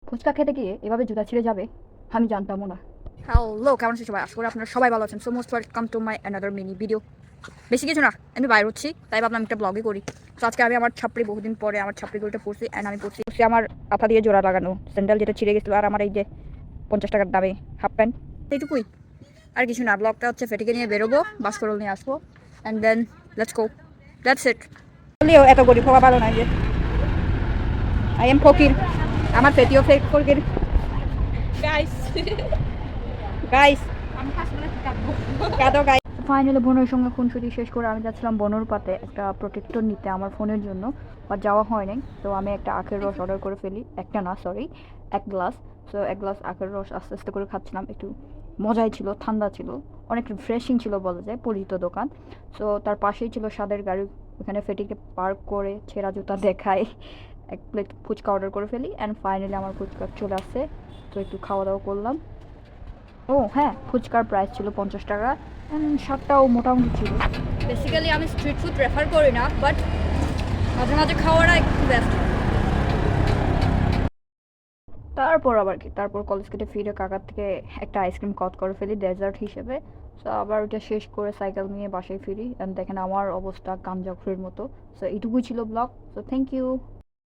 ফুচকা খেতে গিয়ে এভাবে জুতা ছিঁড়ে যাবে আমি জানতামও না। হ্যালো, কেমন আছেন সবাই? আশা করি আপনারা সবাই ভালো আছেন। So most welcome to my another mini video. বেশি কিছু না, আমি বাইরে হচ্ছি, তাই ভাবলাম একটা ব্লগই করি। তো আজকে আমি আমার ছাপড়ি, বহুদিন পরে আমার ছাপড়িগুলোটা পরছি, অ্যান্ড আমি পরছি আমার আঠা দিয়ে জোড়া লাগানো স্যান্ডেল, যেটা ছিঁড়ে গেছিলো, আর আমার এই যে 50 টাকার দামে হাফ প্যান্ট, এইটুকুই। আর কিছু না। ব্লগটা হচ্ছে ফেটিকে নিয়ে বেরোবো, বাসকরল নিয়ে আসবো, and then let's go, that's it. বললেও এত গরিব হওয়া ভালো না যে আই এম ফকির, আমার ফেটিও ফেক ফকির। গাইস গাইস, আমি হাসপাতালে কাঁদবো। কাদো গাইস। ফাইনালি বোনের সঙ্গে খুনসুটি শেষ করে আমি যাচ্ছিলাম বনর পাতে একটা প্রোটেক্টর নিতে আমার ফোনের জন্য, বা যাওয়া হয় নাই। তো আমি একটা আখের রস অর্ডার করে ফেলি, একটা না সরি, এক গ্লাস। সো এক গ্লাস আখের রস আস্তে আস্তে করে খাচ্ছিলাম, একটু মজাই ছিল, ঠান্ডা ছিল, অনেক রিফ্রেশিং ছিল বলা যায়, পরিচিত দোকান। সো তার পাশেই ছিল স্বাদের গাড়ি, ওখানে ফেটিকে পার্ক করে ছেঁড়া জুতা দেখায় এক প্লেট ফুচকা অর্ডার করে ফেলি, অ্যান্ড ফাইনালি আমার ফুচকা চলে আসছে। তো একটু খাওয়া দাওয়া করলাম। ও হ্যাঁ, ফুচকার প্রাইস ছিল 50 টাকা, স্বাদটাও মোটামুটি ছিল। বেসিক্যালি আমি স্ট্রিট ফুড প্রেফার করি না, বাট মাঝে মাঝে খাওয়াটা একটু বেস্ট। তারপর আবার কি, তারপর কলেজ কেটে ফিরে কাকার থেকে একটা আইসক্রিম কট করে ফেলি ডেজার্ট হিসেবে। সো আবার ওটা শেষ করে সাইকেল নিয়ে বাসায় ফিরি, অ্যান্ড দেখেন আমার অবস্থা গাঞ্জাখুরির মতো। সো এইটুকুই ছিল ব্লগ। So thank you.